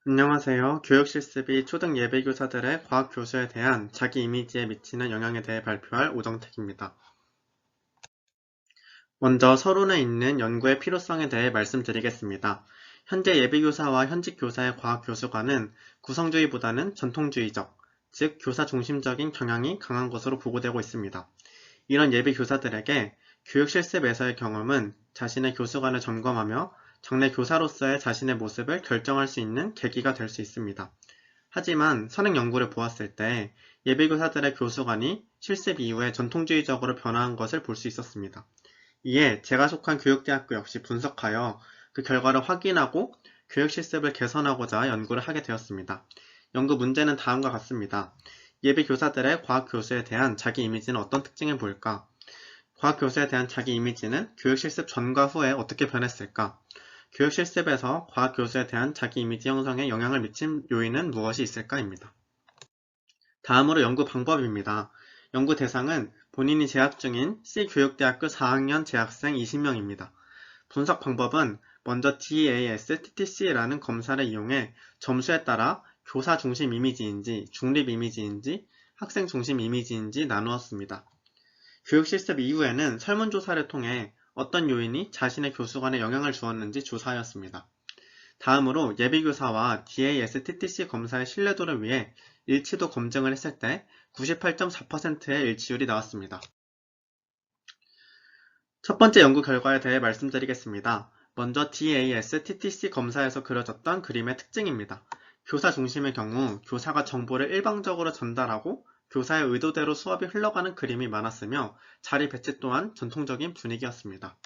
안녕하세요. 교육실습이 초등 예비교사들의 과학 교수에 대한 자기 이미지에 미치는 영향에 대해 발표할 오정택입니다. 먼저 서론에 있는 연구의 필요성에 대해 말씀드리겠습니다. 현재 예비교사와 현직 교사의 과학 교수관은 구성주의보다는 전통주의적, 즉 교사 중심적인 경향이 강한 것으로 보고되고 있습니다. 이런 예비교사들에게 교육실습에서의 경험은 자신의 교수관을 점검하며 장래 교사로서의 자신의 모습을 결정할 수 있는 계기가 될 수 있습니다. 하지만 선행 연구를 보았을 때 예비교사들의 교수관이 실습 이후에 전통주의적으로 변화한 것을 볼 수 있었습니다. 이에 제가 속한 교육대학교 역시 분석하여 그 결과를 확인하고 교육 실습을 개선하고자 연구를 하게 되었습니다. 연구 문제는 다음과 같습니다. 예비교사들의 과학교수에 대한 자기 이미지는 어떤 특징을 보일까? 과학교수에 대한 자기 이미지는 교육 실습 전과 후에 어떻게 변했을까? 교육 실습에서 과학교수에 대한 자기 이미지 형성에 영향을 미친 요인은 무엇이 있을까입니다. 다음으로 연구 방법입니다. 연구 대상은 본인이 재학 중인 C교육대학교 4학년 재학생 20명입니다. 분석 방법은 먼저 DAS-TTC라는 검사를 이용해 점수에 따라 교사 중심 이미지인지 중립 이미지인지 학생 중심 이미지인지 나누었습니다. 교육 실습 이후에는 설문조사를 통해 어떤 요인이 자신의 교수관에 영향을 주었는지 조사하였습니다. 다음으로 예비교사와 DAS-TTC 검사의 신뢰도를 위해 일치도 검증을 했을 때 98.4%의 일치율이 나왔습니다. 첫 번째 연구 결과에 대해 말씀드리겠습니다. 먼저 DAS-TTC 검사에서 그려졌던 그림의 특징입니다. 교사 중심의 경우 교사가 정보를 일방적으로 전달하고 교사의 의도대로 수업이 흘러가는 그림이 많았으며 자리 배치 또한 전통적인 분위기였습니다.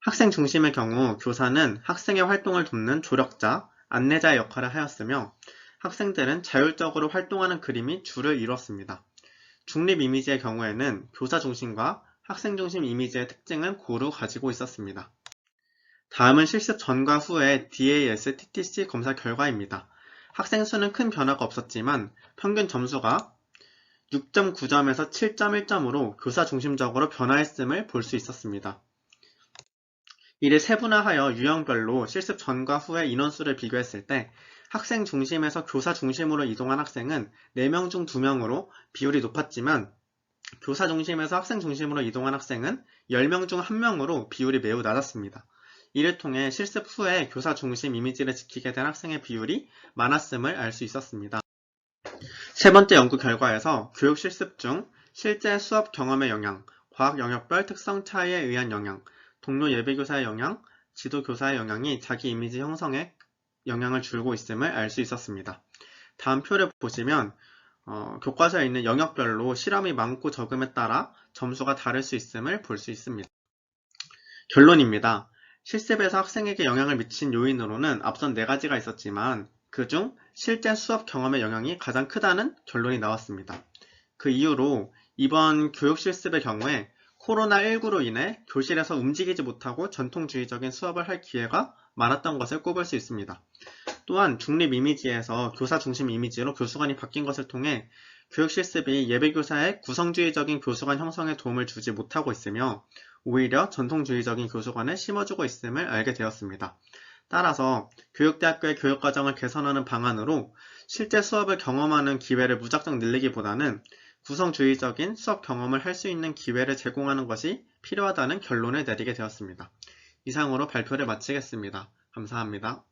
학생 중심의 경우 교사는 학생의 활동을 돕는 조력자, 안내자의 역할을 하였으며 학생들은 자율적으로 활동하는 그림이 주를 이뤘습니다. 중립 이미지의 경우에는 교사 중심과 학생 중심 이미지의 특징을 고루 가지고 있었습니다. 다음은 실습 전과 후의 DAS-TTC 검사 결과입니다. 학생 수는 큰 변화가 없었지만 평균 점수가 6.9점에서 7.1점으로 교사 중심적으로 변화했음을 볼 수 있었습니다. 이를 세분화하여 유형별로 실습 전과 후의 인원수를 비교했을 때 학생 중심에서 교사 중심으로 이동한 학생은 4명 중 2명으로 비율이 높았지만 교사 중심에서 학생 중심으로 이동한 학생은 10명 중 1명으로 비율이 매우 낮았습니다. 이를 통해 실습 후에 교사 중심 이미지를 지키게 된 학생의 비율이 많았음을 알 수 있었습니다. 세 번째 연구 결과에서 교육 실습 중 실제 수업 경험의 영향, 과학 영역별 특성 차이에 의한 영향, 동료 예비교사의 영향, 지도교사의 영향이 자기 이미지 형성에 영향을 주고 있음을 알 수 있었습니다. 다음 표를 보시면 교과서에 있는 영역별로 실험이 많고 적음에 따라 점수가 다를 수 있음을 볼 수 있습니다. 결론입니다. 실습에서 학생에게 영향을 미친 요인으로는 앞선 4가지가 있었지만 그중 실제 수업 경험의 영향이 가장 크다는 결론이 나왔습니다. 그 이유로 이번 교육 실습의 경우에 코로나19로 인해 교실에서 움직이지 못하고 전통주의적인 수업을 할 기회가 많았던 것을 꼽을 수 있습니다. 또한 중립 이미지에서 교사 중심 이미지로 교수관이 바뀐 것을 통해 교육 실습이 예비교사의 구성주의적인 교수관 형성에 도움을 주지 못하고 있으며 오히려 전통주의적인 교수관을 심어주고 있음을 알게 되었습니다. 따라서 교육대학교의 교육과정을 개선하는 방안으로 실제 수업을 경험하는 기회를 무작정 늘리기보다는 구성주의적인 수업 경험을 할 수 있는 기회를 제공하는 것이 필요하다는 결론을 내리게 되었습니다. 이상으로 발표를 마치겠습니다. 감사합니다.